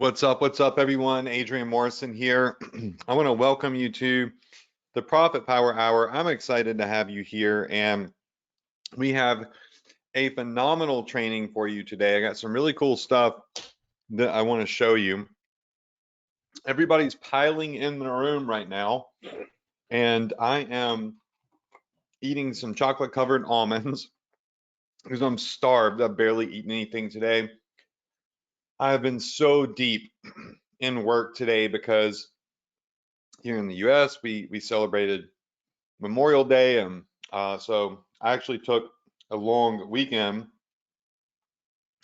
What's up, everyone? Adrian Morrison here. I want to welcome you to the Profit Power Hour. I'm excited to have you here, and we have a phenomenal training for you today. I got some really cool stuff that I want to show you. Everybody's piling in the room right now, and I am eating some chocolate covered almonds because I'm starved. I've barely eaten anything today. I've been so deep in work today because here in the US, we celebrated Memorial Day, and so I actually took a long weekend,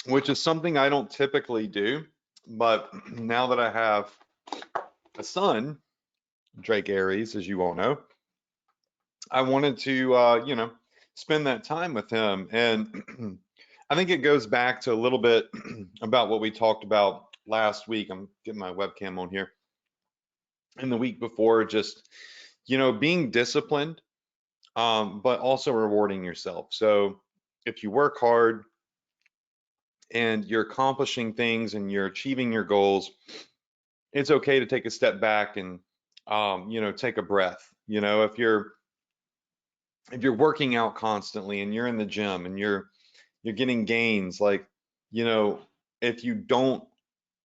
which is something I don't typically do. But now that I have a son, Drake Aries, as you all know, I wanted to, spend that time with him. And I think it goes back to a little bit about what we talked about last week. I'm getting my webcam on here. And the week before, just, being disciplined, but also rewarding yourself. So if you work hard and you're accomplishing things and you're achieving your goals, it's okay to take a step back and take a breath. If you're working out constantly and you're in the gym and you're getting gains, like, if you don't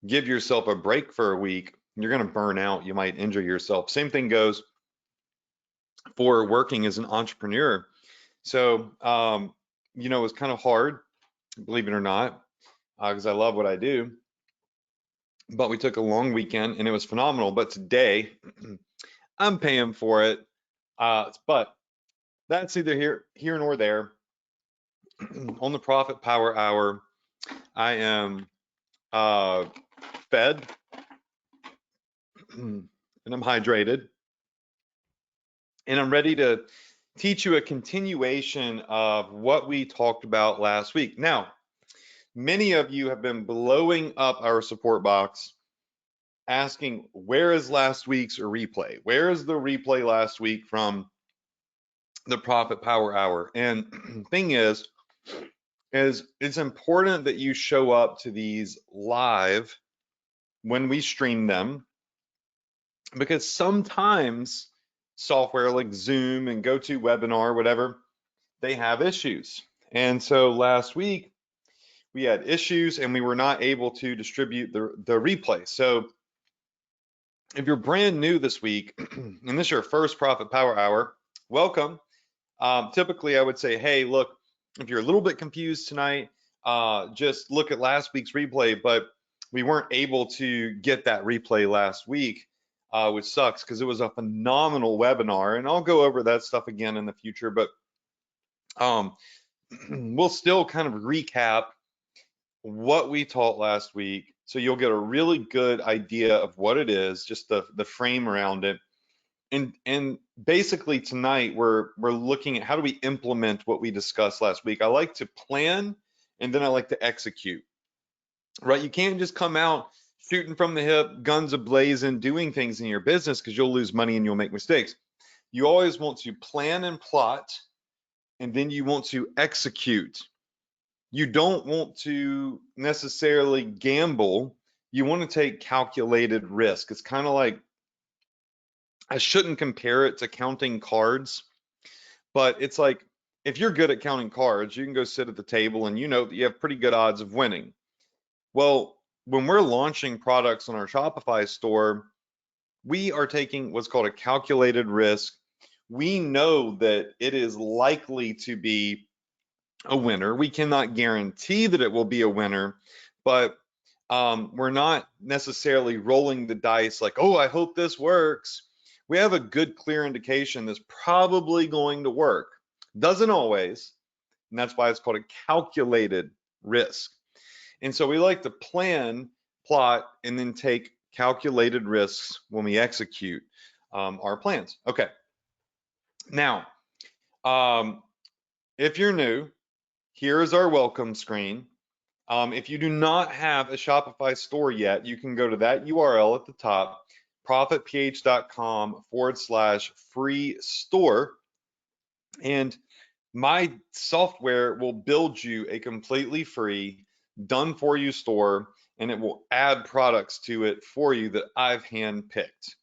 give yourself a break for a week, you're going to burn out. You might injure yourself. Same thing goes for working as an entrepreneur. So, it's kind of hard, believe it or not, because I love what I do. But we took a long weekend and it was phenomenal. But today, I'm paying for it. But that's either here nor there. On the Profit Power Hour, I am fed and I'm hydrated, and I'm ready to teach you a continuation of what we talked about last week. Now, many of you have been blowing up our support box asking, where is last week's replay? Where is the replay last week from the Profit Power Hour? And thing is it's important that you show up to these live when we stream them, because sometimes software like Zoom and GoToWebinar, whatever, they have issues. And so last week we had issues and we were not able to distribute the replay. So if you're brand new this week and this is your first Profit Power Hour, welcome. Typically I would say, hey, look, if you're a little bit confused tonight, just look at last week's replay, but we weren't able to get that replay last week, which sucks because it was a phenomenal webinar, and I'll go over that stuff again in the future, but we'll still kind of recap what we taught last week so you'll get a really good idea of what it is, just the frame around it. And basically tonight we're looking at how do we implement what we discussed last week. I like to plan and then I like to execute, right? You can't just come out shooting from the hip, guns a-blazing, doing things in your business, because you'll lose money and you'll make mistakes. You always want to plan and plot, and then you want to execute. You don't want to necessarily gamble. You want to take calculated risk. It's kind of like, I shouldn't compare it to counting cards, but it's like, if you're good at counting cards, you can go sit at the table and you know that you have pretty good odds of winning. Well, when we're launching products on our Shopify store, we are taking what's called a calculated risk. We know that it is likely to be a winner. We cannot guarantee that it will be a winner, but we're not necessarily rolling the dice like, oh, I hope this works. We have a good, clear indication that's probably going to work. Doesn't always, and that's why it's called a calculated risk. And so we like to plan, plot, and then take calculated risks when we execute our plans. Okay. Now, if you're new, here is our welcome screen. If you do not have a Shopify store yet, you can go to that URL at the top, profitph.com/free store. And my software will build you a completely free, done for you store. and it will add products to it for you that I've handpicked.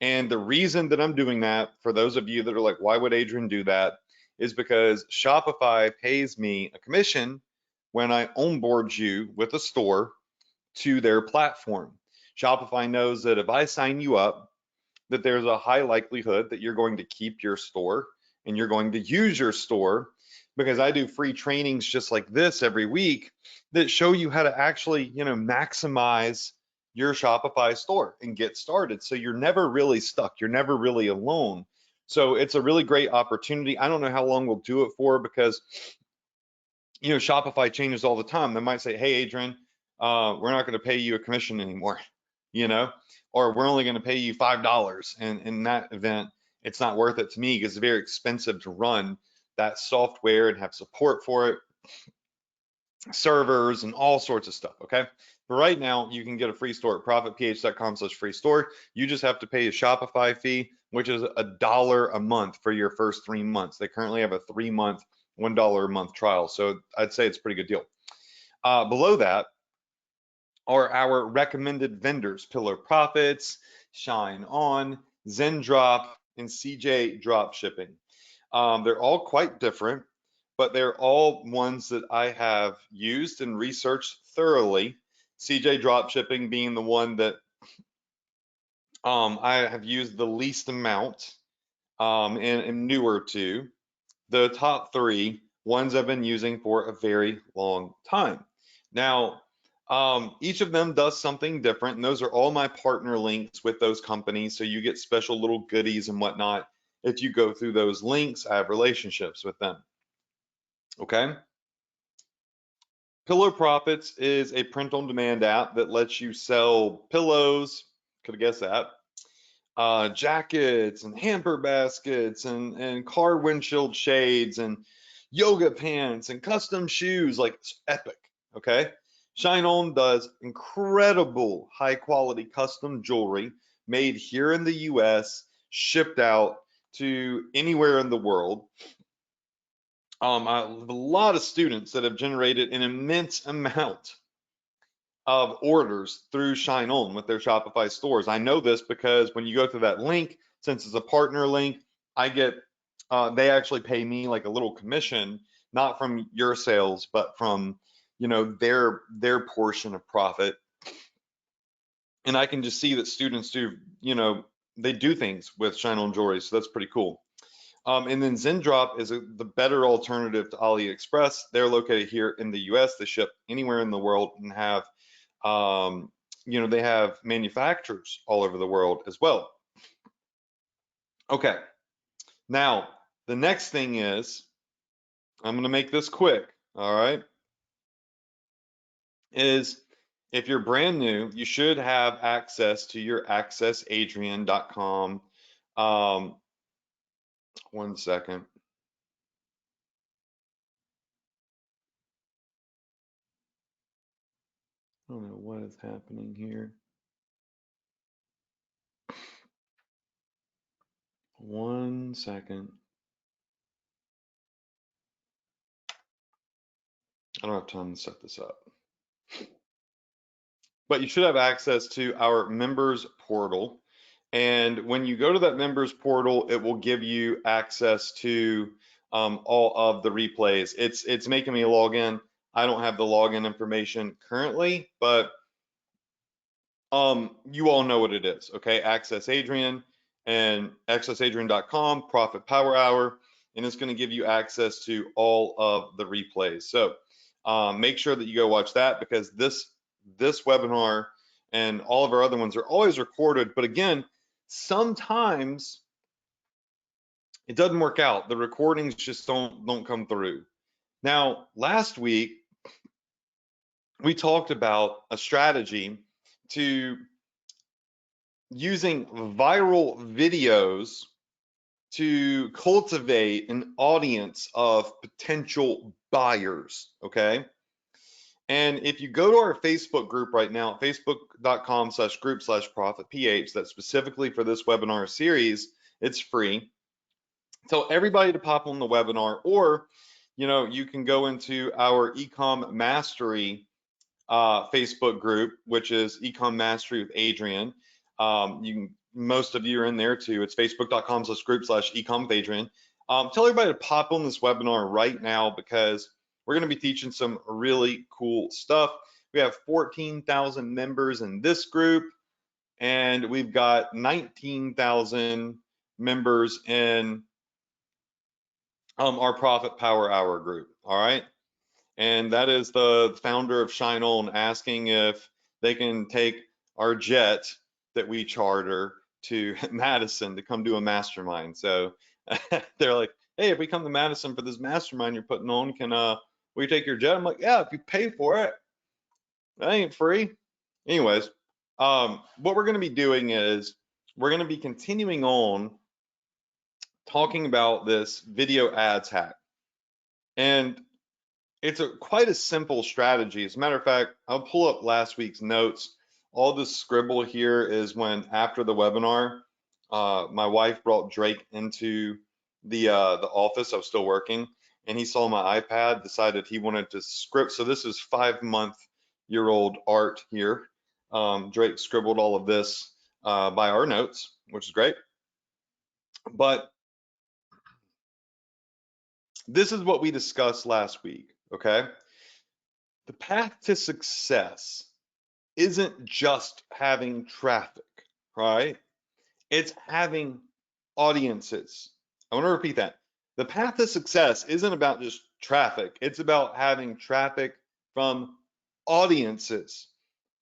And the reason that I'm doing that, for those of you that are like, why would Adrian do that? Is because Shopify pays me a commission when I onboard you with a store to their platform. Shopify knows that if I sign you up, that there's a high likelihood that you're going to keep your store and you're going to use your store, because I do free trainings just like this every week that show you how to actually, maximize your Shopify store and get started. So you're never really stuck. You're never really alone. So it's a really great opportunity. I don't know how long we'll do it for, because Shopify changes all the time. They might say, hey, Adrian, we're not going to pay you a commission anymore, you know, or we're only going to pay you $5. And in that event, it's not worth it to me, because it's very expensive to run that software and have support for it, servers and all sorts of stuff. Okay. But right now, you can get a free store at profitph.com/free store. You just have to pay a Shopify fee, which is $1 a month for your first 3 months. They currently have a 3-month, $1 a month trial. So I'd say it's a pretty good deal. Below that are our recommended vendors: Pillar Profits, Shine On, Zendrop, and CJ Dropshipping. They're all quite different, but they're all ones that I have used and researched thoroughly. CJ Dropshipping being the one that I have used the least amount, and am newer to. The top 3 ones I've been using for a very long time. Now, each of them does something different, and those are all my partner links with those companies. So you get special little goodies and whatnot if you go through those links. I have relationships with them. Okay. Pillow Profits is a print-on-demand app that lets you sell pillows. Could have guessed that. Jackets and hamper baskets and car windshield shades and yoga pants and custom shoes. Like, it's epic. Okay. Shine On does incredible high quality custom jewelry made here in the US, shipped out to anywhere in the world. I have a lot of students that have generated an immense amount of orders through Shine On with their Shopify stores. I know this because when you go through that link, since it's a partner link, I get they actually pay me like a little commission, not from your sales, but from their portion of profit. And I can just see that students do, they do things with Shine On jewelry, so that's pretty cool. And then Zendrop is the better alternative to AliExpress. They're located here in the US. They ship anywhere in the world and have they have manufacturers all over the world as well. Okay, now the next thing is, I'm going to make this quick, all right, is if you're brand new, you should have access to your accessadrian.com. One second. I don't know what is happening here. One second. I don't have time to set this up. But you should have access to our members portal. And when you go to that members portal, it will give you access to all of the replays. It's making me log in. I don't have the login information currently, but you all know what it is, okay? Access Adrian and accessadrian.com, Profit Power Hour, and it's going to give you access to all of the replays. So make sure that you go watch that, because this webinar and all of our other ones are always recorded. But again, sometimes it doesn't work out. The recordings just don't come through. Now, last week we talked about a strategy to using viral videos to cultivate an audience of potential buyers, okay? And if you go to our Facebook group right now, facebook.com/group/profitph, that's specifically for this webinar series, it's free. Tell everybody to pop on the webinar, or you can go into our Ecom Mastery Facebook group, which is Ecom Mastery with Adrian. Most of you are in there too. It's facebook.com/group/ecom with Adrian. Tell everybody to pop on this webinar right now because we're going to be teaching some really cool stuff. We have 14,000 members in this group, and we've got 19,000 members in our Profit Power Hour group. All right. And that is the founder of Shine On asking if they can take our jet that we charter to Madison to come do a mastermind. So they're like, hey, if we come to Madison for this mastermind you're putting on, can we take your jet? I'm like, yeah, if you pay for it. That ain't free. Anyways, what we're going to be doing is we're going to be continuing on talking about this video ads hack. And it's quite a simple strategy. As a matter of fact, I'll pull up last week's notes. All this scribble here is when after the webinar, my wife brought Drake into the office. I was still working, and he saw my iPad, decided he wanted to script. So this is 5-month-year-old art here. Drake scribbled all of this by our notes, which is great. But this is what we discussed last week, okay? The path to success isn't just having traffic, right? It's having audiences. I want to repeat that. The path to success isn't about just traffic. It's about having traffic from audiences.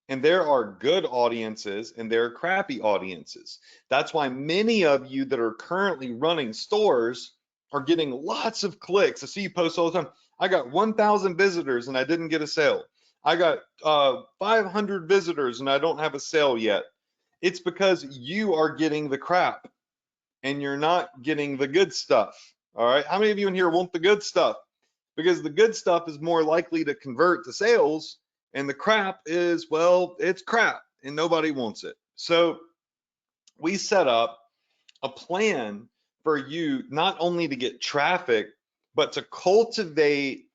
And there are good audiences and there are crappy audiences. That's why many of you that are currently running stores are getting lots of clicks. I see you post all the time. I got 1,000 visitors and I didn't get a sale. I got 500 visitors and I don't have a sale yet. It's because you are getting the crap and you're not getting the good stuff. All right. How many of you in here want the good stuff? Because the good stuff is more likely to convert to sales, and the crap is, well, it's crap and nobody wants it. So we set up a plan for you not only to get traffic, but to cultivate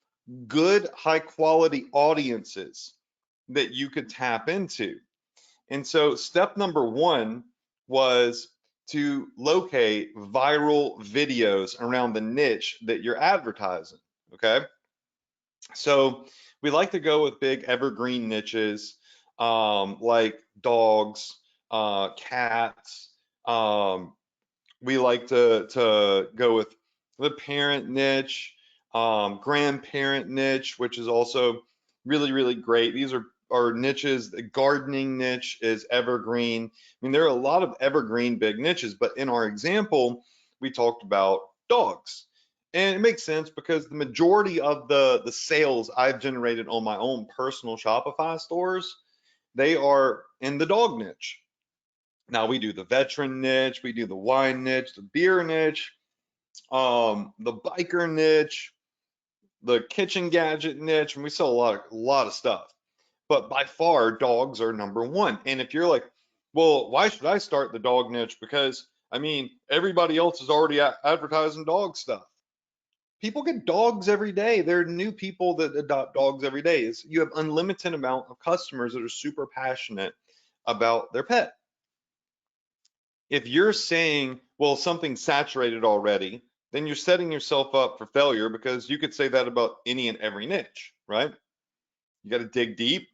good, high quality audiences that you could tap into. And so step number one was to locate viral videos around the niche that you're advertising, okay? So we like to go with big evergreen niches, like dogs, cats. We like to go with the parent niche, grandparent niche, which is also really, really great. These are niches. The gardening niche is evergreen. I mean, there are a lot of evergreen big niches, but in our example, we talked about dogs. And it makes sense because the majority of the sales I've generated on my own personal Shopify stores, they are in the dog niche. Now we do the veteran niche, we do the wine niche, the beer niche, the biker niche, the kitchen gadget niche, and we sell a lot of stuff. But by far, dogs are number one. And if you're like, well, why should I start the dog niche? Because I mean, everybody else is already advertising dog stuff. People get dogs every day. There are new people that adopt dogs every day. You have unlimited amount of customers that are super passionate about their pet. If you're saying, well, something's saturated already, then you're setting yourself up for failure because you could say that about any and every niche, right? You got to dig deep,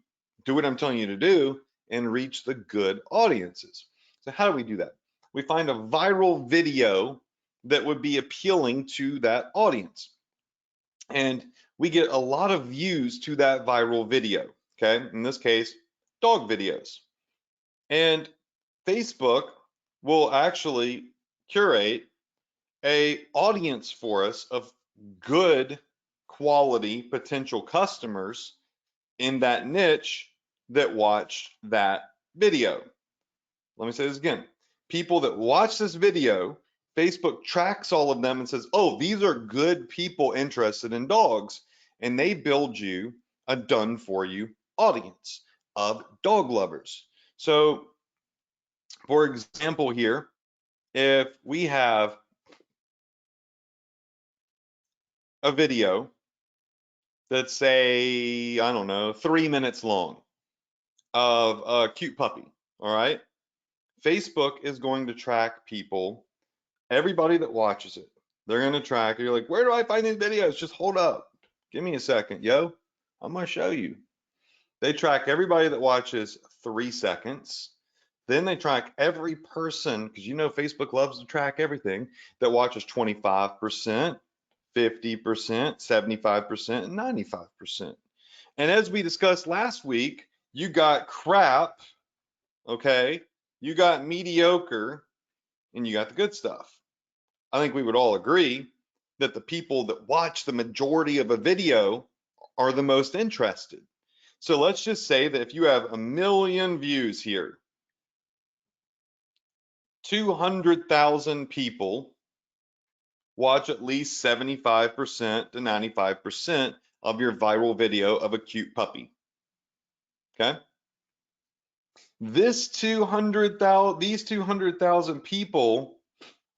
do what I'm telling you to do, and reach the good audiences. So how do we do that? We find a viral video that would be appealing to that audience. And we get a lot of views to that viral video, okay? In this case, dog videos. And Facebook will actually curate a audience for us of good quality potential customers in that niche that watch that video. Let me say this again. People that watch this video, Facebook tracks all of them and says, oh, these are good people interested in dogs. And they build you a done for you audience of dog lovers. So for example here, if we have a video that's say, I don't know, 3 minutes long of a cute puppy, all right? Facebook is going to track people, everybody that watches it. They're going to track. You're like, where do I find these videos? Just hold up. Give me a second, yo. I'm going to show you. They track everybody that watches 3 seconds. Then they track every person, because you know Facebook loves to track everything, that watches 25%, 50%, 75%, and 95%. And as we discussed last week, you got crap, okay? You got mediocre, and you got the good stuff. I think we would all agree that the people that watch the majority of a video are the most interested. So let's just say that if you have 1 million views here, 200,000 people watch at least 75% to 95% of your viral video of a cute puppy. Okay? These 200,000 people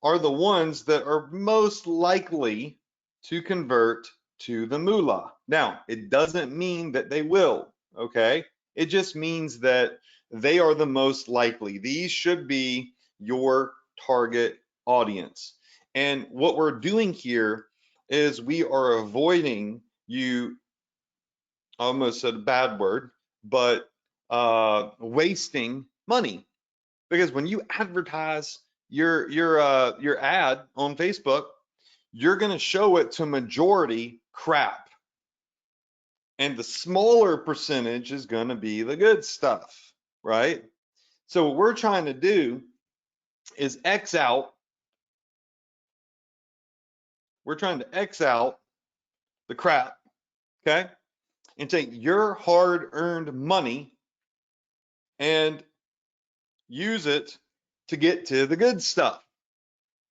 are the ones that are most likely to convert to the moolah. Now, it doesn't mean that they will, okay? It just means that they are the most likely. These should be your target audience. And what we're doing here is we are avoiding you, I almost said a bad word, but wasting money. Because when you advertise your ad on Facebook, you're going to show it to majority crap, and the smaller percentage is going to be the good stuff, right? So what we're trying to do is X out. We're trying to X out the crap, okay, and take your hard-earned money and use it to get to the good stuff.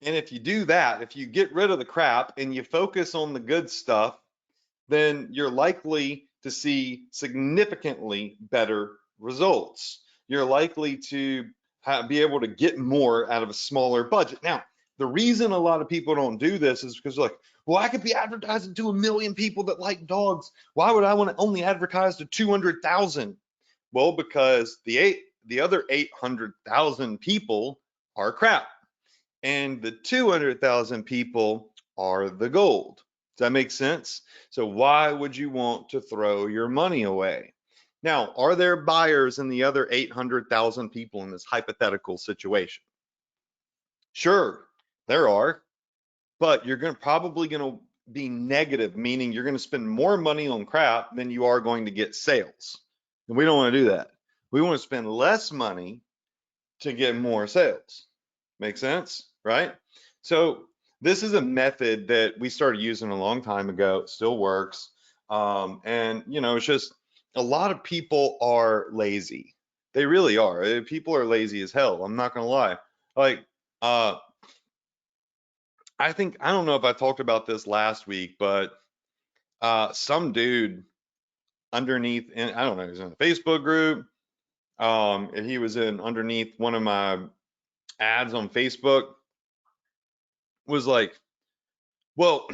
And if you do that, if you get rid of the crap and you focus on the good stuff, then you're likely to see significantly better results. You're likely to be able to get more out of a smaller budget. Now, the reason a lot of people don't do this is because like, well, I could be advertising to 1 million people that like dogs. Why would I want to only advertise to 200,000? Well, because the other 800,000 people are crap, and the 200,000 people are the gold. Does that make sense? So why would you want to throw your money away? Now, are there buyers in the other 800,000 people in this hypothetical situation? Sure, there are, but you're probably going to be negative, meaning you're going to spend more money on crap than you are going to get sales. And we don't want to do that. We want to spend less money to get more sales. Make sense, right? So this is a method that we started using a long time ago. It still works. And you know, it's just a lot of people are lazy. They really are. People are lazy as hell. I'm not gonna lie. Like, I think, I don't know if I talked about this last week, but some dude underneath, and I don't know, he's in a Facebook group. And he was in underneath one of my ads on Facebook, was like, well,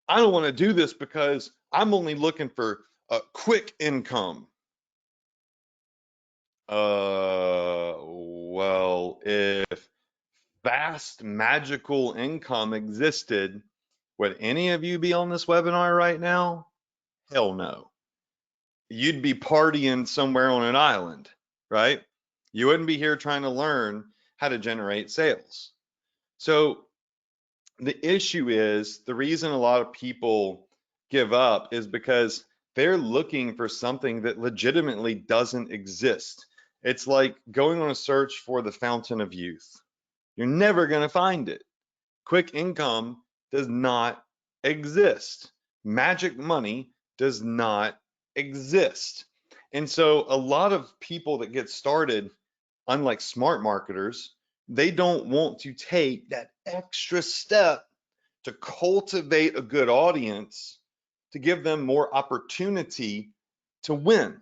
I don't want to do this because I'm only looking for a quick income. Well, if fast magical income existed, would any of you be on this webinar right now? Hell no. You'd be partying somewhere on an island, right? You wouldn't be here trying to learn how to generate sales. So the issue is, the reason a lot of people give up is because they're looking for something that legitimately doesn't exist. It's like going on a search for the fountain of youth. You're never going to find it. Quick income does not exist. Magic money does not exist. And so a lot of people that get started, unlike smart marketers, they don't want to take that extra step to cultivate a good audience, to give them more opportunity to win.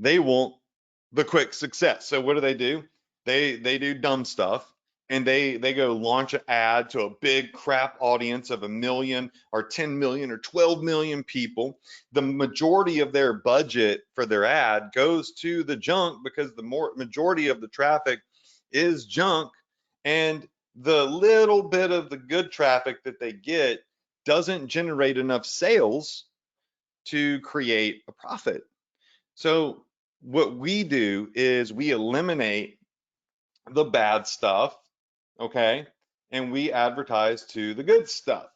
They want the quick success. So what do? They do dumb stuff, and they go launch an ad to a big crap audience of 1 million or 10 million or 12 million people. The majority of their budget for their ad goes to the junk because the majority of the traffic is junk, and the little bit of the good traffic that they get doesn't generate enough sales to create a profit. So what we do is we eliminate the bad stuff, okay? And we advertise to the good stuff.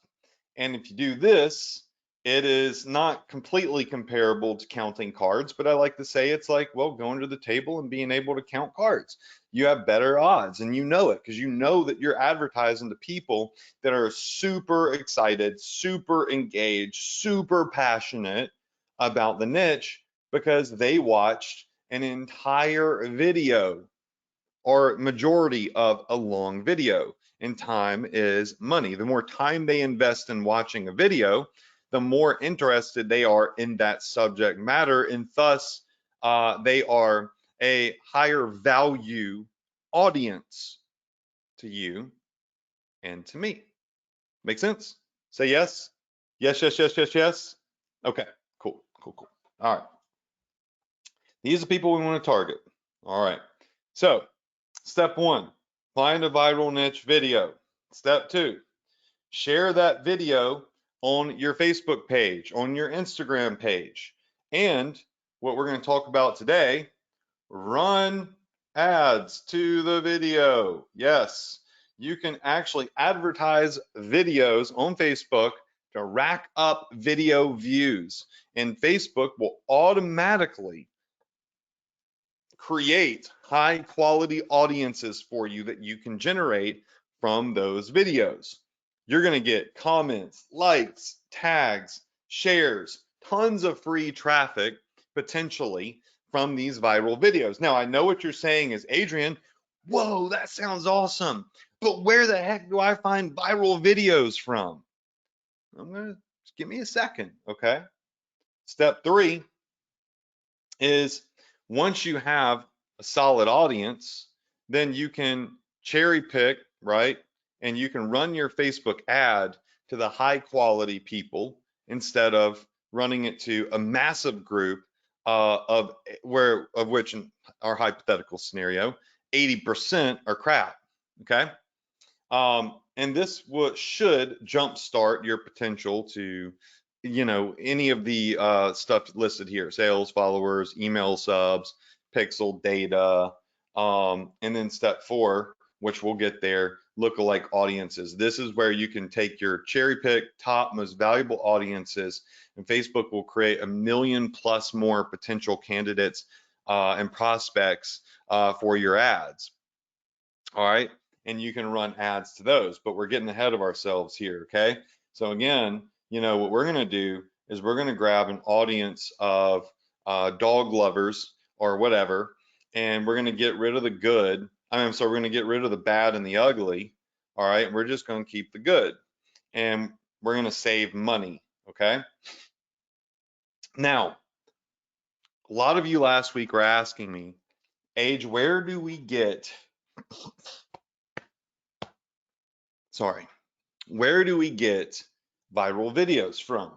And if you do this, it is not completely comparable to counting cards, but I like to say it's like, well, going to the table and being able to count cards. You have better odds, and you know it because you know that you're advertising to people that are super excited, super engaged, super passionate about the niche because they watched an entire video or majority of a long video, and time is money. The more time they invest in watching a video, the more interested they are in that subject matter, and thus they are a higher value audience to you and to me. Make sense? Say yes. Yes, yes, yes, yes, yes. Okay, cool, cool, cool. All right. These are people we want to target. All right. So step one, find a viral niche video. Step two, share that video on your Facebook page, on your Instagram page. And what we're going to talk about today, run ads to the video. Yes, you can actually advertise videos on Facebook to rack up video views, and Facebook will automatically create high quality audiences for you that you can generate from those videos. You're going to get comments, likes, tags, shares, tons of free traffic potentially from these viral videos. Now, I know what you're saying is, Adrian, whoa, that sounds awesome. But where the heck do I find viral videos from? I'm going to give me a second, okay? Step three is once you have a solid audience, then you can cherry pick, right? And you can run your Facebook ad to the high quality people instead of running it to a massive group of which in our hypothetical scenario, 80% are crap. Okay. And this should jumpstart your potential to, any of the stuff listed here: sales, followers, email subs, pixel data. And then step four, which we'll get there, lookalike audiences. This is where you can take your cherry pick top most valuable audiences, and Facebook will create 1 million plus more potential candidates and prospects for your ads. All right. And you can run ads to those, but we're getting ahead of ourselves here. Okay. So again, what we're going to do is we're going to grab an audience of dog lovers or whatever, and we're going to get rid of the good. So we're going to get rid of the bad and the ugly. All right. We're just going to keep the good, and we're going to save money. Okay. Now, a lot of you last week were asking me, Age, where do we get, sorry, where do we get viral videos from?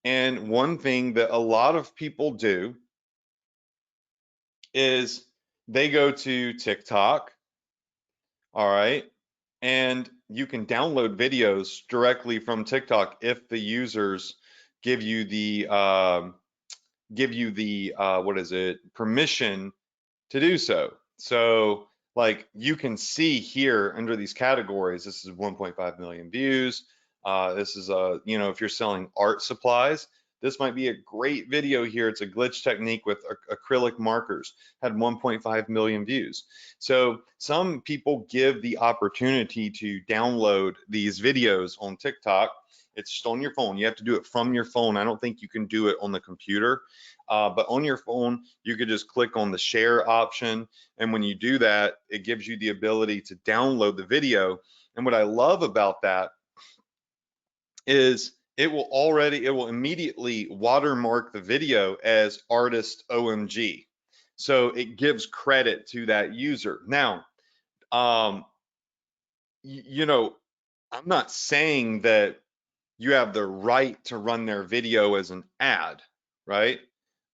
And one thing that a lot of people do is they go to TikTok, all right, and you can download videos directly from TikTok if the users give you the what is it, permission to do so. So like you can see here under these categories, this is 1.5 million views. This is if you're selling art supplies, this might be a great video here. It's a glitch technique with acrylic markers, had 1.5 million views. So some people give the opportunity to download these videos on TikTok. It's just on your phone. You have to do it from your phone. I don't think you can do it on the computer. But on your phone, you could just click on the share option. And when you do that, it gives you the ability to download the video. And what I love about that is it will immediately watermark the video as artist OMG. So it gives credit to that user. Now, you know, I'm not saying that you have the right to run their video as an ad, right?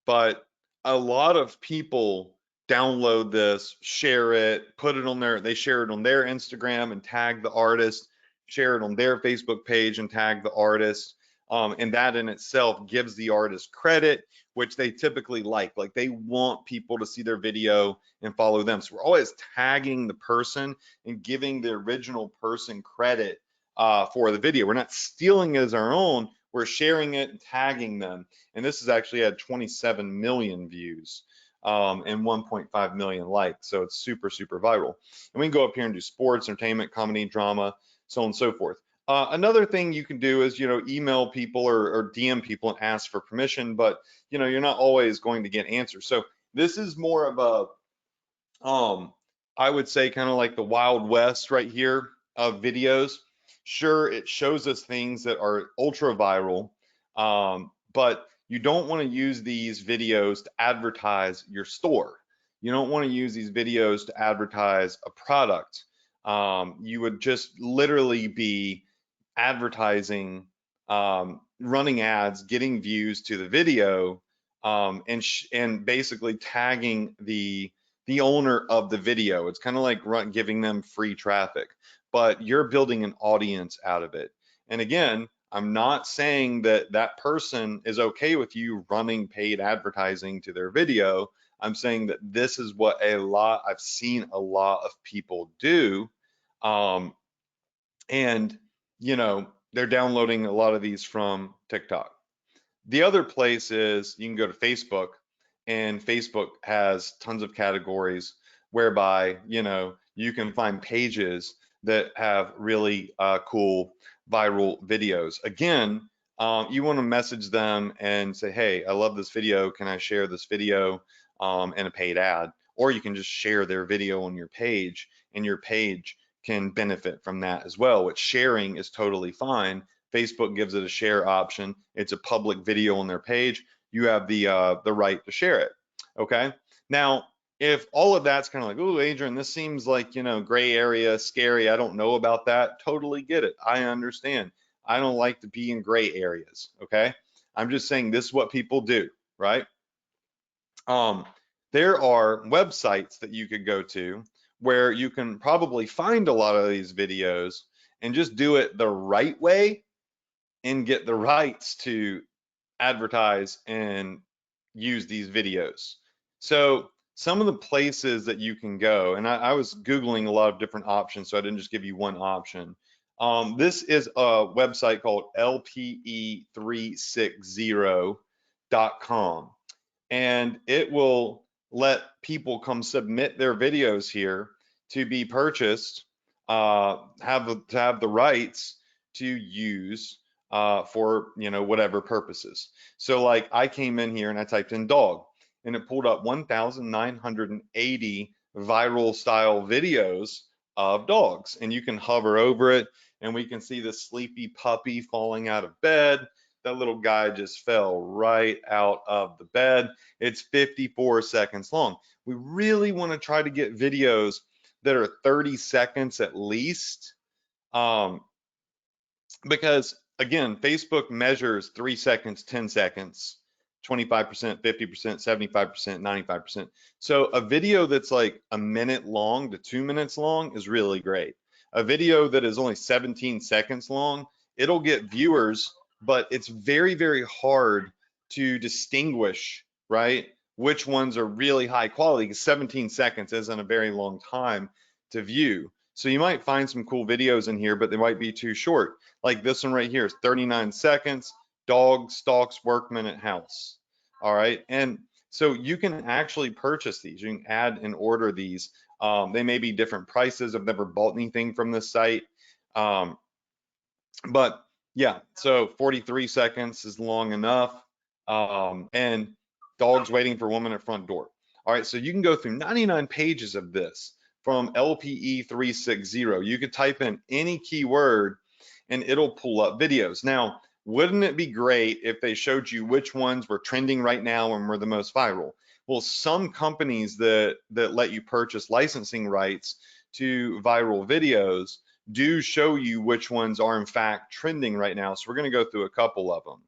But a lot of people download this, share it, put it on they share it on their Instagram and tag the artist, share it on their Facebook page and tag the artist. And that in itself gives the artist credit, which they typically like. Like they want people to see their video and follow them. So we're always tagging the person and giving the original person credit for the video. We're not stealing it as our own. We're sharing it and tagging them. And this has actually had 27 million views and 1.5 million likes. So it's super, super viral. And we can go up here and do sports, entertainment, comedy, drama, so on and so forth. Another thing you can do is, email people or DM people and ask for permission, but you're not always going to get answers. So this is more of I would say kind of like the Wild West right here of videos. Sure, it shows us things that are ultra viral, but you don't want to use these videos to advertise your store. You don't want to use these videos to advertise a product. You would just literally be advertising, running ads, getting views to the video, and basically tagging the owner of the video. It's kind of like giving them free traffic, but you're building an audience out of it. And again, I'm not saying that that person is okay with you running paid advertising to their video. I'm saying that this is what I've seen a lot of people do. Um, and, they're downloading a lot of these from TikTok. The other place is you can go to Facebook, and Facebook has tons of categories whereby, you can find pages that have really cool viral videos. Again, you want to message them and say, hey, I love this video. Can I share this video in a paid ad? Or you can just share their video on your page, and your page can benefit from that as well, which sharing is totally fine. Facebook gives it a share option. It's a public video on their page. You have the right to share it. Okay. Now, if all of that's kind of like, oh, Adrian, this seems like, gray area, scary. I don't know about that. Totally get it. I understand. I don't like to be in gray areas. Okay. I'm just saying this is what people do, right? Um, there are websites that you could go to where you can probably find a lot of these videos and just do it the right way and get the rights to advertise and use these videos. So some of the places that you can go, and I was Googling a lot of different options, so I didn't just give you one option. This is a website called lpe360.com, and it will let people come submit their videos here to be purchased, to have the rights to use for whatever purposes. So like I came in here and I typed in dog, and it pulled up 1,980 viral style videos of dogs, and you can hover over it and we can see the sleepy puppy falling out of bed. That little guy just fell right out of the bed. It's 54 seconds long. We really want to try to get videos that are 30 seconds at least, because again, Facebook measures 3 seconds, 10 seconds, 25%, 50%, 75%, 95%. So a video that's like a minute long to 2 minutes long is really great. A video that is only 17 seconds long, it'll get viewers, but it's very, very hard to distinguish, right, which ones are really high quality, because 17 seconds isn't a very long time to view. So you might find some cool videos in here, but they might be too short. Like this one right here is 39 seconds, dog stalks workman at house. All right. And so you can actually purchase these. You can add and order these. They may be different prices. I've never bought anything from this site. But yeah, so 43 seconds is long enough. And dogs waiting for woman at front door. All right, so you can go through 99 pages of this from LPE360. You could type in any keyword and it'll pull up videos. Now, wouldn't it be great if they showed you which ones were trending right now and were the most viral? Well, some companies that let you purchase licensing rights to viral videos do show you which ones are in fact trending right now. So we're going to go through a couple of them.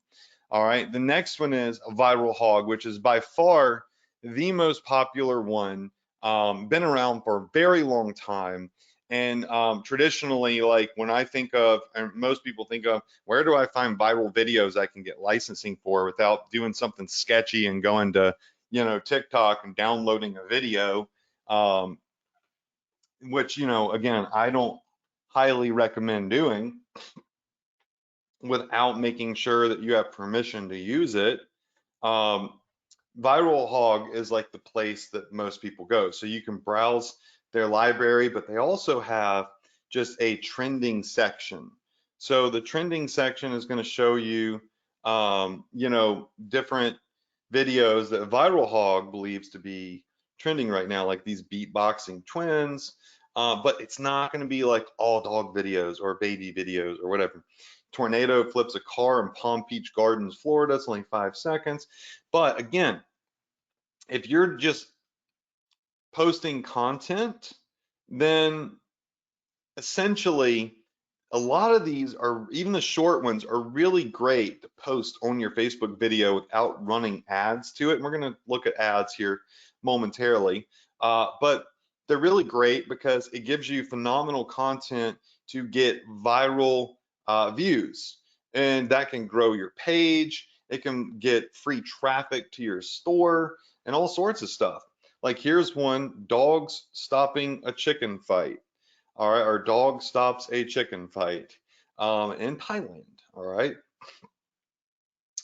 All right, the next one is a viral hog, which is by far the most popular one. Been around for a very long time. And traditionally, like when I think of, and most people think of, where do I find viral videos I can get licensing for without doing something sketchy and going to, TikTok and downloading a video, um, which, again, I don't highly recommend doing without making sure that you have permission to use it. Um, Viral Hog is like the place that most people go. So you can browse their library, but they also have just a trending section. So the trending section is going to show you, different videos that Viral Hog believes to be trending right now, like these beatboxing twins. But it's not going to be like all dog videos or baby videos or whatever. Tornado flips a car in Palm Beach Gardens, Florida. It's only 5 seconds. But again, if you're just posting content, then essentially a lot of these are, even the short ones, are really great to post on your Facebook video without running ads to it. And we're going to look at ads here momentarily, but they're really great because it gives you phenomenal content to get viral views, and that can grow your page. It can get free traffic to your store and all sorts of stuff. Like here's one: dogs stopping a chicken fight. All right, our dog stops a chicken fight in Thailand. All right,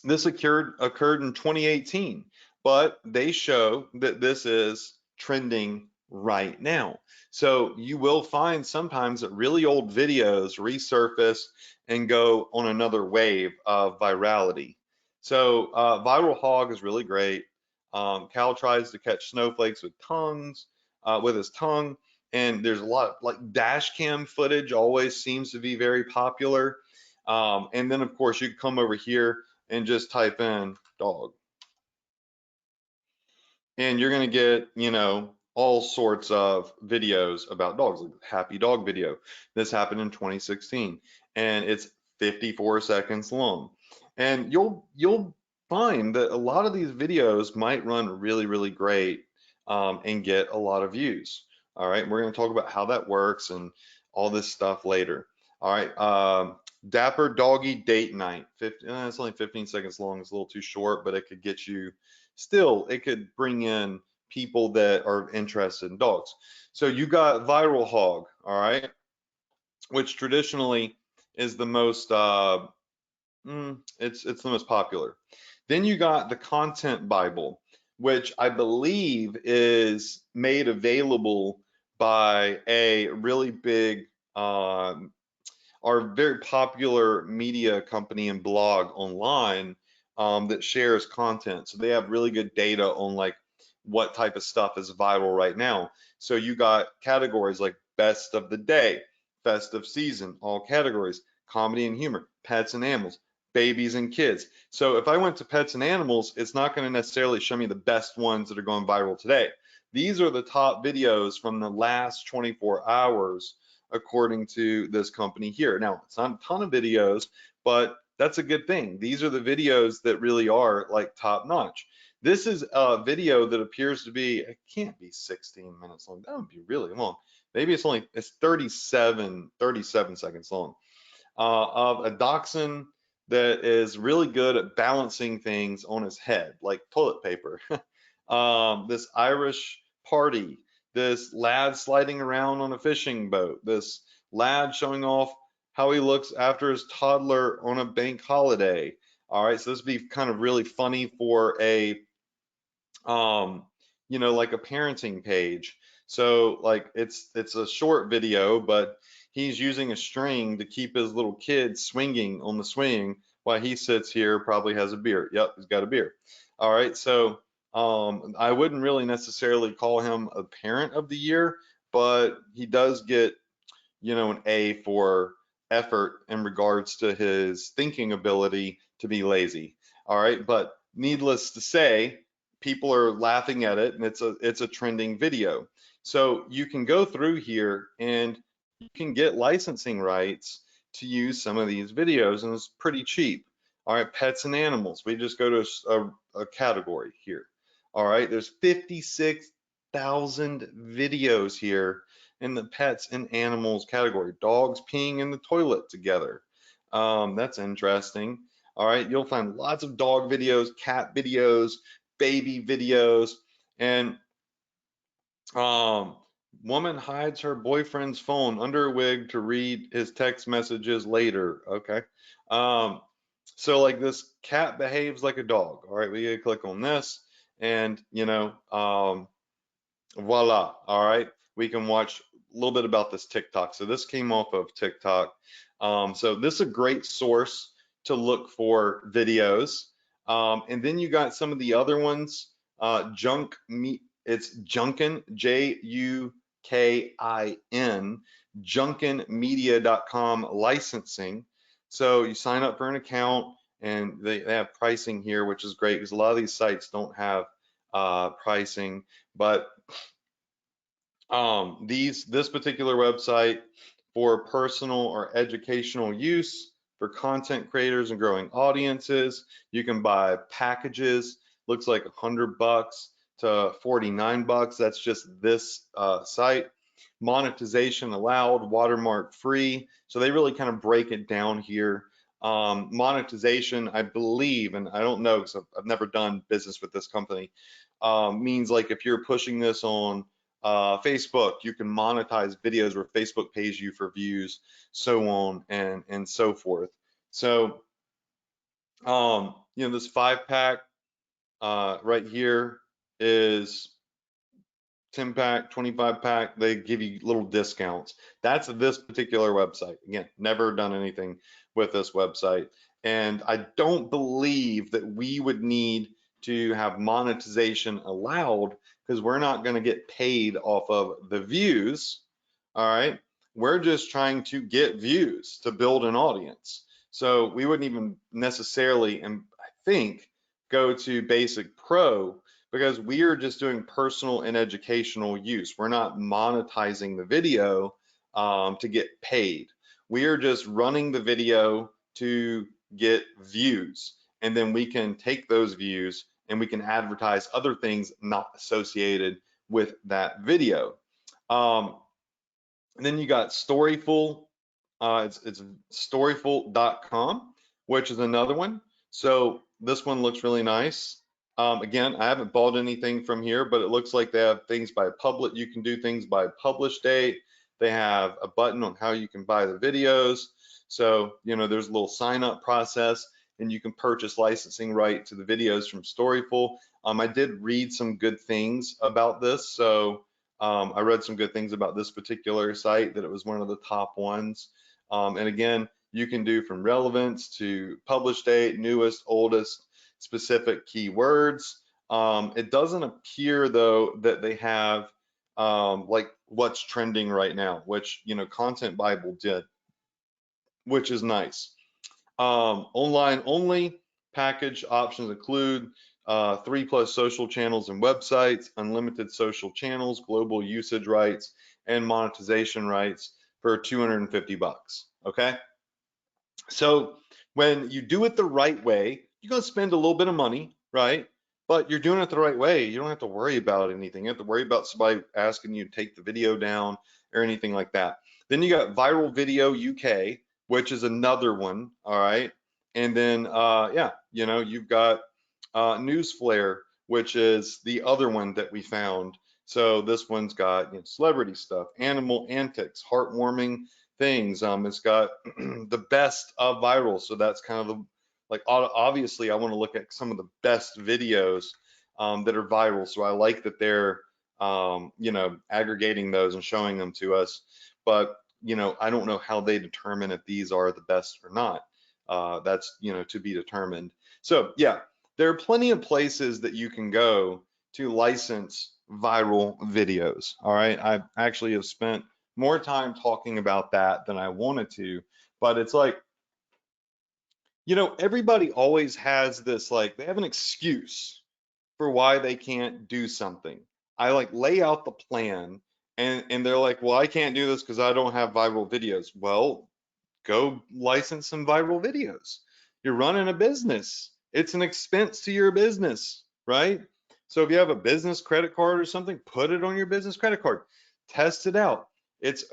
this occurred in 2018, but they show that this is trending right now. So you will find sometimes that really old videos resurface and go on another wave of virality. So Viral Hog is really great. Cal tries to catch snowflakes with his tongue, and there's a lot of like dash cam footage always seems to be very popular. And then of course you can come over here and just type in dog, and you're going to get, all sorts of videos about dogs, like happy dog video. This happened in 2016, and it's 54 seconds long. And you'll find that a lot of these videos might run really, really great, and get a lot of views. All right, we're going to talk about how that works and all this stuff later. All right, Dapper Doggy Date Night. It's only 15 seconds long. It's a little too short, but it could get you, still, it could bring in people that are interested in dogs. So you got Viral Hog, all right, which traditionally is the most, it's the most popular. Then you got the Content Bible, which I believe is made available by a really big, our very popular media company and blog online, that shares content. So they have really good data on like what type of stuff is viral right now. So you got categories like best of the day, best of season, all categories, comedy and humor, pets and animals, babies and kids. So if I went to pets and animals, it's not going to necessarily show me the best ones that are going viral today. These are the top videos from the last 24 hours according to this company here. Now, it's not a ton of videos, but that's a good thing. These are the videos that really are like top notch. This is a video that appears to be, it can't be 16 minutes long. That would be really long. Maybe it's 37 seconds long, of a dachshund that is really good at balancing things on his head, like toilet paper. This Irish party, this lad sliding around on a fishing boat, this lad showing off how he looks after his toddler on a bank holiday. All right, so this would be kind of really funny for a, like a parenting page. So like it's a short video, but he's using a string to keep his little kid swinging on the swing while he sits here, probably has a beer. Yep, he's got a beer. All right, so I wouldn't really necessarily call him a parent of the year, but he does get, an A for effort in regards to his thinking ability to be lazy. All right, but needless to say, people are laughing at it, and it's a trending video. So you can go through here and you can get licensing rights to use some of these videos, and it's pretty cheap. All right, pets and animals. We just go to a category here. All right, there's 56,000 videos here in the pets and animals category. Dogs peeing in the toilet together. That's interesting. All right, you'll find lots of dog videos, cat videos, baby videos, and um, woman hides her boyfriend's phone under a wig to read his text messages later. Okay. Um, so like this cat behaves like a dog. All right, we gotta click on this, and voila. All right, we can watch a little bit about this TikTok. So this came off of TikTok. So this is a great source to look for videos. And then you got some of the other ones. Junk meat. It's Junkin, Jukin, junkinmedia.com licensing. So you sign up for an account, and they have pricing here, which is great because a lot of these sites don't have pricing. But this particular website for personal or educational use for content creators and growing audiences, you can buy packages. Looks like $100 to $49. That's just this site. Monetization allowed, watermark free. So they really kind of break it down here. Monetization, I believe, and I don't know because I've never done business with this company, means like if you're pushing this on Facebook, you can monetize videos where Facebook pays you for views, so on and so forth. So, this 5-pack right here is 10-pack, 25-pack. They give you little discounts. That's this particular website. Again, never done anything with this website. And I don't believe that we would need to have monetization allowed because we're not going to get paid off of the views. All right. We're just trying to get views to build an audience. So we wouldn't even necessarily, and I think, go to basic pro because we are just doing personal and educational use. We're not monetizing the video to get paid. We are just running the video to get views. And then we can take those views and we can advertise other things not associated with that video. And then you got Storyful. It's storyful.com, which is another one. So this one looks really nice. Again, I haven't bought anything from here, but it looks like they have things by publish. You can do things by publish date. They have a button on how you can buy the videos. So, there's a little sign up process, and you can purchase licensing right to the videos from Storyful. I did read some good things about this. So I read some good things about this particular site, that it was one of the top ones. And again, you can do from relevance to publish date, newest, oldest, specific keywords. It doesn't appear though that they have like what's trending right now, which Content Bible did, which is nice. Online only package options include 3+ social channels and websites, unlimited social channels, global usage rights, and monetization rights for $250. Okay. So when you do it the right way, you're going to spend a little bit of money, right? But you're doing it the right way. You don't have to worry about anything. You have to worry about somebody asking you to take the video down or anything like that. Then you got Viral Video UK, which is another one. All right. And then, yeah, you've got Newsflare, which is the other one that we found. So this one's got celebrity stuff, animal antics, heartwarming things. It's got the best of viral. So that's kind of the, like, obviously I want to look at some of the best videos that are viral. So I like that they're, aggregating those and showing them to us. But, I don't know how they determine if these are the best or not. That's, to be determined. So yeah, there are plenty of places that you can go to license viral videos. All right. I actually have spent more time talking about that than I wanted to, but it's like, everybody always has this, like, they have an excuse for why they can't do something. I like lay out the plan and they're like, well, I can't do this because I don't have viral videos. Well, go license some viral videos. You're running a business. It's an expense to your business, right? So if you have a business credit card or something, put it on your business credit card. Test it out. It's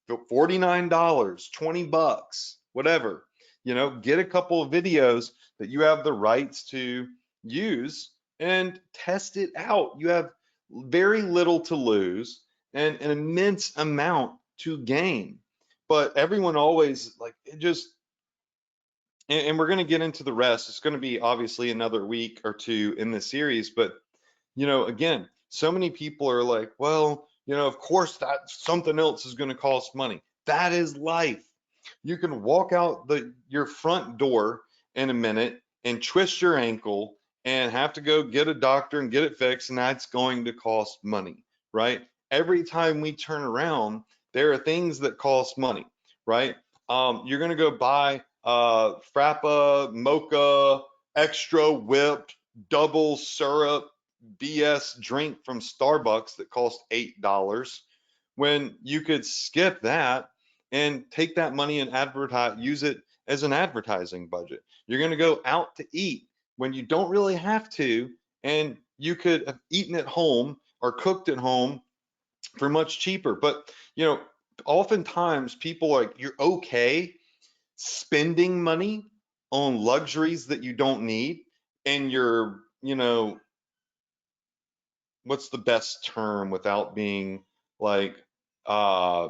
$49, 20 bucks, whatever. You know, get a couple of videos that you have the rights to use and test it out. You have very little to lose and an immense amount to gain. But everyone always like it just, and we're going to get into the rest. It's going to be obviously another week or two in the series, but you know, again, so many people are like, well, you know, of course that something else is going to cost money. That is life. You can walk out your front door in a minute and twist your ankle and have to go get a doctor and get it fixed, and that's going to cost money, right? Every time we turn around, there are things that cost money, right? You're going to go buy frappa, mocha, extra whipped, double syrup, BS drink from Starbucks that cost $8 when you could skip that and take that money and use it as an advertising budget. You're going to go out to eat when you don't really have to, and you could have eaten at home or cooked at home for much cheaper. But, you know, oftentimes people are like, you're okay spending money on luxuries that you don't need, and you're, you know, what's the best term without being like uh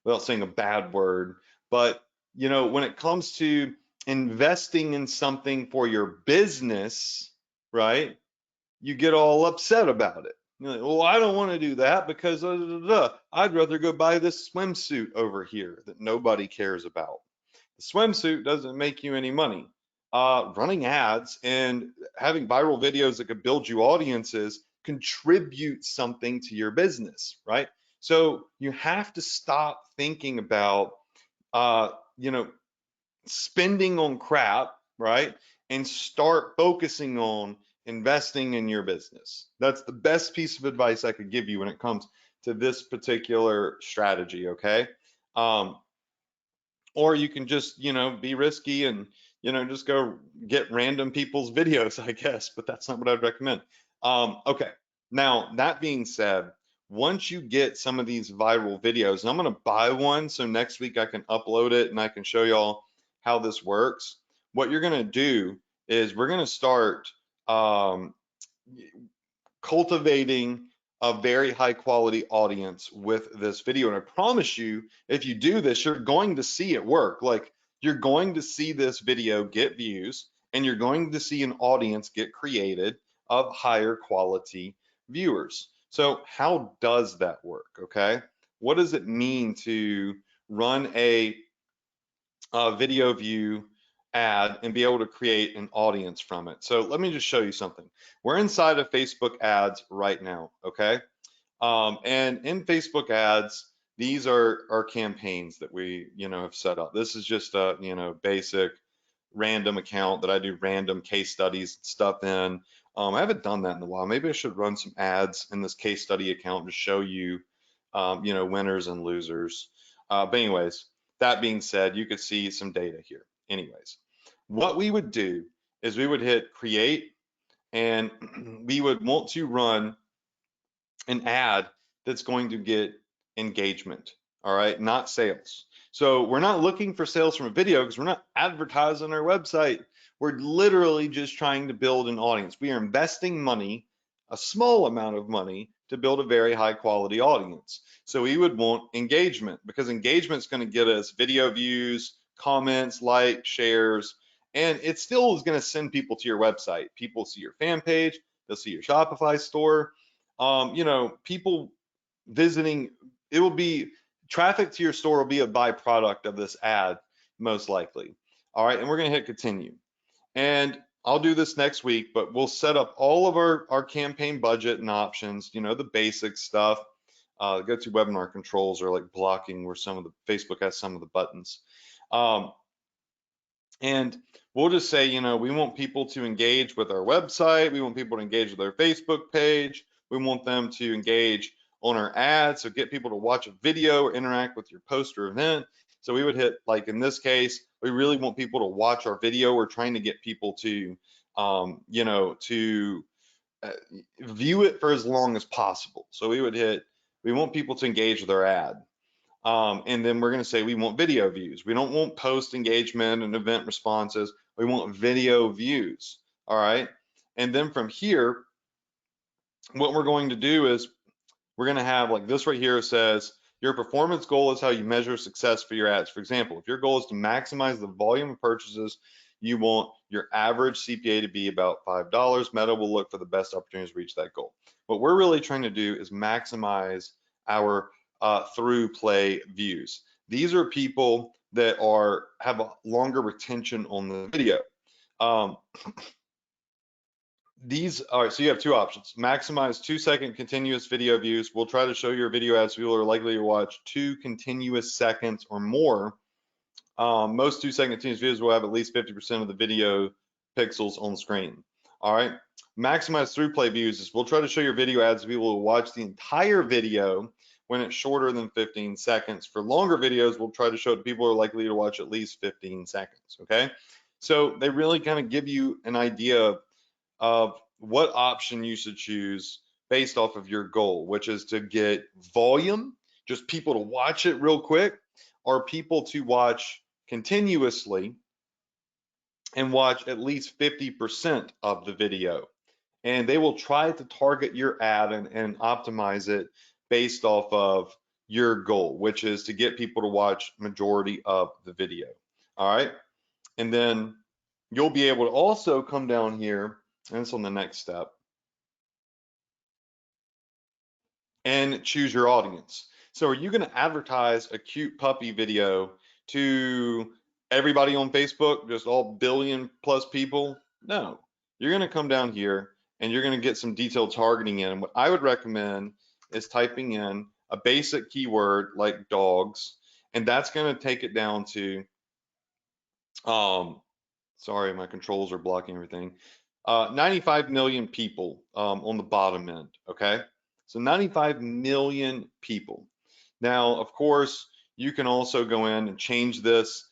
without saying a bad word, but you know, when it comes to investing in something for your business, right, you get all upset about it. You're like, well, I don't want to do that because I'd rather go buy this swimsuit over here that nobody cares about. The swimsuit doesn't make you any money. Running ads and having viral videos that could build you audiences contribute something to your business, right? So you have to stop thinking about, you know, spending on crap, right? And start focusing on investing in your business. That's the best piece of advice I could give you when it comes to this particular strategy, okay? Um, or you can just, you know, be risky and, you know, just go get random people's videos, I guess, but that's not what I'd recommend. Okay, now that being said, once you get some of these viral videos, and I'm going to buy one so next week I can upload it and I can show y'all how this works. What you're going to do is we're going to start um, cultivating a very high quality audience with this video. And I promise you, if you do this, you're going to see it work. Like, you're going to see this video get views, and you're going to see an audience get created of higher quality viewers. So how does that work? Okay. What does it mean to run a video view ad and be able to create an audience from it? So let me just show you something. We're inside of Facebook ads right now, okay? And in Facebook ads, these are our campaigns that we, you know, have set up. This is just a, you know, basic random account that I do random case studies and stuff in. I haven't done that in a while. Maybe I should run some ads in this case study account to show you, you know, winners and losers. But anyways, that being said, you could see some data here. Anyways, what we would do is we would hit create, and we would want to run an ad that's going to get engagement, all right, not sales. So we're not looking for sales from a video because we're not advertising our website. We're literally just trying to build an audience. We are investing money, a small amount of money, to build a very high quality audience. So we would want engagement, because engagement is going to get us video views, comments, likes, shares, and it still is going to send people to your website. People see your fan page, they'll see your Shopify store. You know, people visiting, it will be traffic to your store will be a byproduct of this ad, most likely. All right, and we're going to hit continue. And I'll do this next week, but we'll set up all of our campaign budget and options, you know, the basic stuff. Go to webinar controls, or like blocking, where some of the Facebook has some of the buttons. And we'll just say, you know, we want people to engage with our website. We want people to engage with our Facebook page. We want them to engage on our ads, so get people to watch a video or interact with your post or event. So we would hit, like in this case, we really want people to watch our video. We're trying to get people to, you know, to view it for as long as possible. So we would hit, we want people to engage with our ad. And then we're going to say we want video views. We don't want post engagement and event responses. We want video views. All right. And then from here, what we're going to do is we're going to have, like this right here says, your performance goal is how you measure success for your ads. For example, if your goal is to maximize the volume of purchases, you want your average CPA to be about $5. Meta will look for the best opportunities to reach that goal. What we're really trying to do is maximize our through play views. These are people that have a longer retention on the video. These are, so you have two options. Maximize 2-second continuous video views. We'll try to show your video ads people are likely to watch 2 continuous seconds or more. Most 2-second continuous videos will have at least 50% of the video pixels on screen. All right. Maximize through play views is we'll try to show your video ads to people who watch the entire video when it's shorter than 15 seconds. For longer videos, we'll try to show it to people who are likely to watch at least 15 seconds. Okay. So they really kind of give you an idea of what option you should choose based off of your goal, which is to get volume, just people to watch it real quick, or people to watch continuously and watch at least 50% of the video. And they will try to target your ad and optimize it based off of your goal, which is to get people to watch majority of the video. All right. And then you'll be able to also come down here, and it's on the next step, and choose your audience. So are you going to advertise a cute puppy video to everybody on Facebook, just all billion plus people? No, you're going to come down here and you're going to get some detailed targeting in. And what I would recommend is typing in a basic keyword like dogs, and that's going to take it down to, sorry, my controls are blocking everything. 95 million people on the bottom end, okay? So 95 million people. Now, of course, you can also go in and change this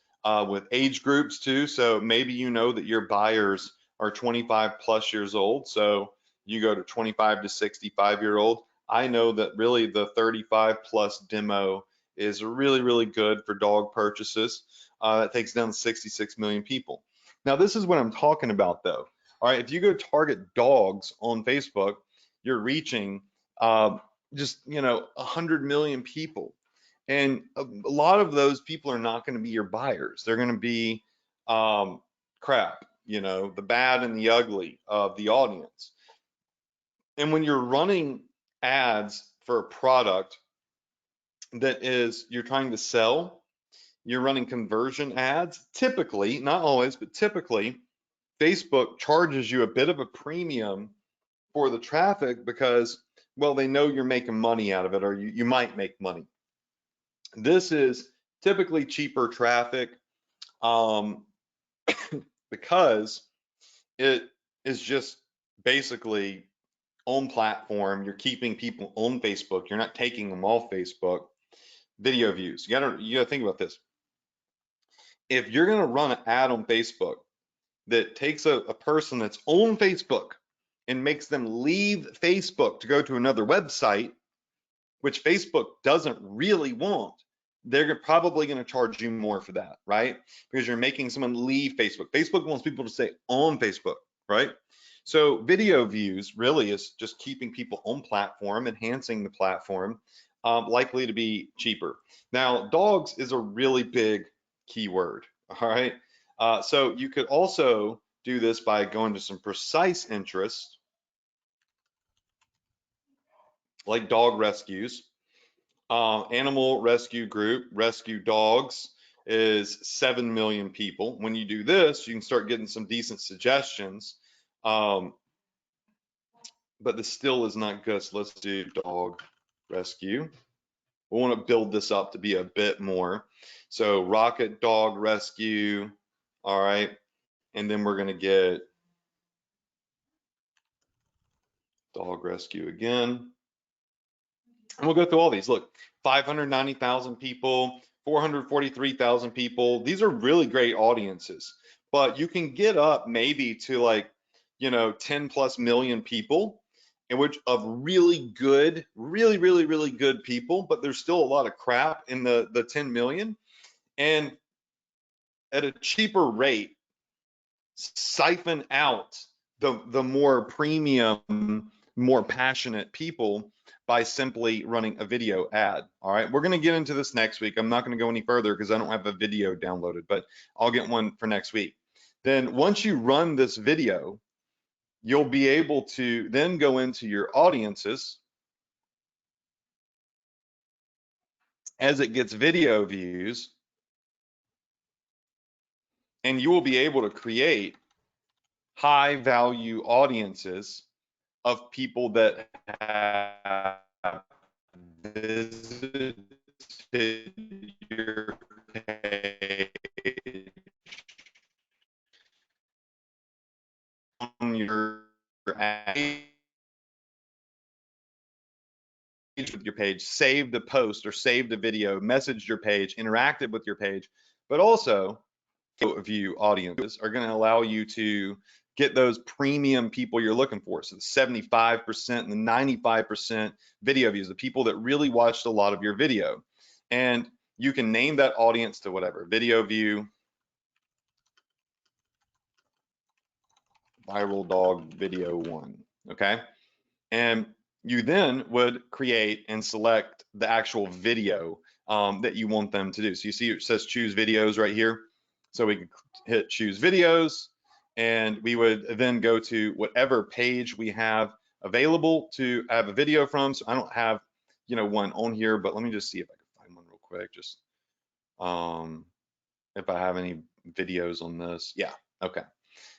with age groups too. So maybe you know that your buyers are 25 plus years old. So you go to 25 to 65-year-old. I know that really the 35 plus demo is really, really good for dog purchases. That takes down 66 million people. Now, this is what I'm talking about though. All right, if you go target dogs on Facebook, you're reaching just, you know, 100 million people. And a lot of those people are not going to be your buyers. They're going to be crap, you know, the bad and the ugly of the audience. And when you're running ads for a product that is you're trying to sell, you're running conversion ads, typically, not always, but typically, Facebook charges you a bit of a premium for the traffic because, well, they know you're making money out of it, or you might make money. This is typically cheaper traffic because it is just basically on platform. You're keeping people on Facebook. You're not taking them off Facebook. Video views. You gotta think about this. If you're gonna run an ad on Facebook that takes a person that's on Facebook and makes them leave Facebook to go to another website, which Facebook doesn't really want, they're probably going to charge you more for that, right? Because you're making someone leave Facebook. Facebook wants people to stay on Facebook, right? So video views really is just keeping people on platform, enhancing the platform, likely to be cheaper. Now, dogs is a really big keyword, all right? So you could also do this by going to some precise interests, like dog rescues. Animal rescue group, rescue dogs, is 7 million people. When you do this, you can start getting some decent suggestions. But this still is not good. So let's do dog rescue. We want to build this up to be a bit more. So rocket dog rescue. All right. And then we're going to get dog rescue again. And we'll go through all these. Look, 590,000 people, 443,000 people. These are really great audiences, but you can get up maybe to like, 10 plus million people, in which of really good, really, really, really good people, but there's still a lot of crap in the 10 million. And at a cheaper rate, siphon out the more premium, more passionate people by simply running a video ad. All right, we're going to get into this next week. I'm not going to go any further because I don't have a video downloaded, but I'll get one for next week. Then once you run this video, you'll be able to then go into your audiences as it gets video views, and you will be able to create high value audiences of people that have visited your page on your page with your page, saved a post or saved a video, messaged your page, interacted with your page, but also view audiences are going to allow you to get those premium people you're looking for. So the 75% and the 95% video views, the people that really watched a lot of your video. And you can name that audience to whatever, video view, viral dog video 1, okay? And you then would create and select the actual video that you want them to do. So you see it says choose videos right here. So we can hit choose videos, and we would then go to whatever page we have available to have a video from. So I don't have, one on here, but let me just see if I can find one real quick. Just if I have any videos on this. Yeah, okay.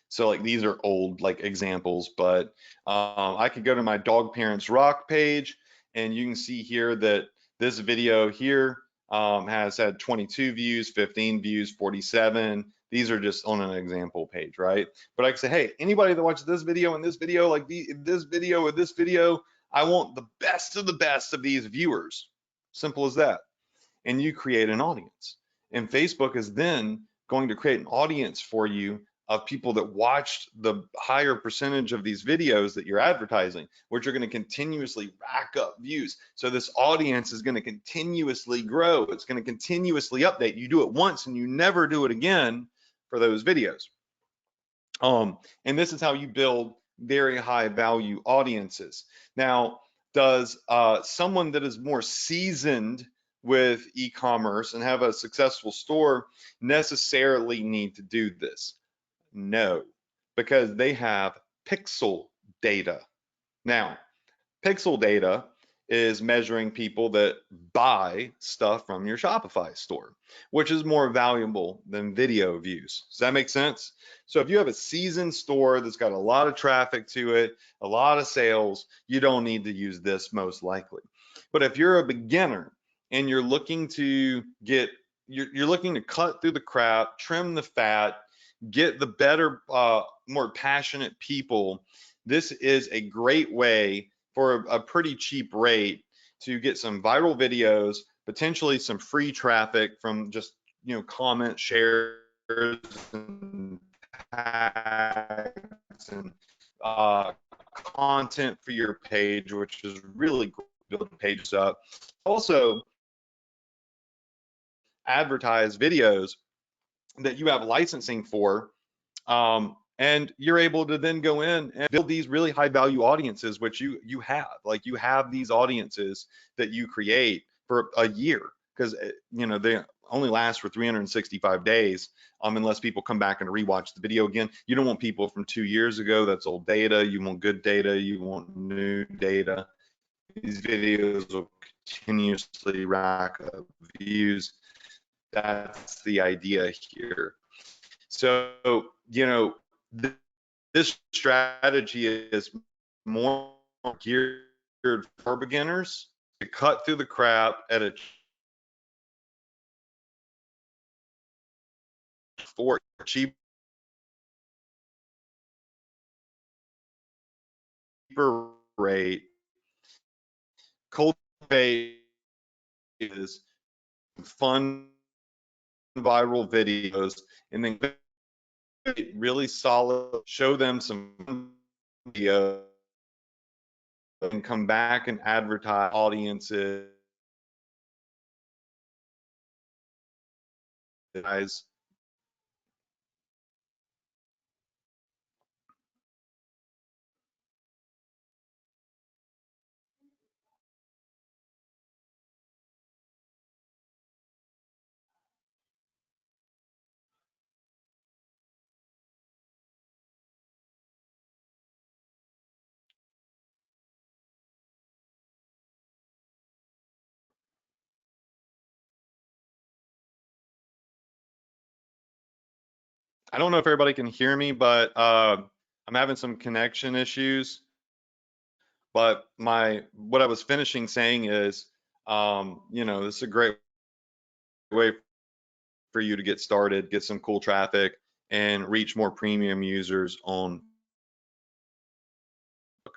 So like these are old like examples, but I could go to my dog parents rock page, and you can see here that this video here has had 22 views, 15 views, 47. These are just on an example page, right? But I can say, hey, anybody that watches this video and this video, like this video or this video, I want the best of the best of these viewers. Simple as that. And you create an audience. And Facebook is then going to create an audience for you of people that watched the higher percentage of these videos that you're advertising, which are going to continuously rack up views. So this audience is going to continuously grow. It's going to continuously update. You do it once and you never do it again for those videos. And this is how you build very high value audiences. Now, does someone that is more seasoned with e-commerce and have a successful store necessarily need to do this? No, because they have pixel data. Now, pixel data is measuring people that buy stuff from your Shopify store, which is more valuable than video views. Does that make sense? So if you have a seasoned store that's got a lot of traffic to it, a lot of sales, you don't need to use this most likely. But if you're a beginner and you're looking to get, you're looking to cut through the crap, trim the fat, get the better, more passionate people, this is a great way for a pretty cheap rate to get some viral videos, potentially some free traffic from just, comments, shares, and tags, and content for your page, which is really cool, building pages up. Also, advertise videos that you have licensing for, and you're able to then go in and build these really high value audiences, which you have. Like you have these audiences that you create for a year, because they only last for 365 days, unless people come back and rewatch the video again. You don't want people from 2 years ago. That's old data. You want good data. You want new data. These videos will continuously rack up views. That's the idea here. So, this strategy is more geared for beginners to cut through the crap at a cheaper rate, cultivate is fun viral videos, and then really solid, show them some video, and come back and advertise audiences. Guys, I don't know if everybody can hear me, but I'm having some connection issues. But what I was finishing saying is, this is a great way for you to get started, get some cool traffic, and reach more premium users on.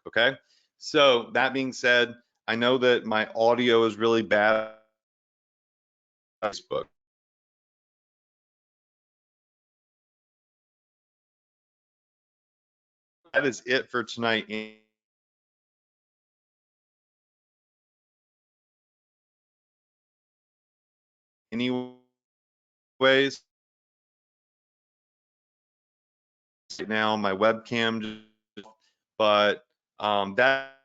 Okay. So that being said, I know that my audio is really bad on Facebook. That is it for tonight. Anyways, right now my webcam, but that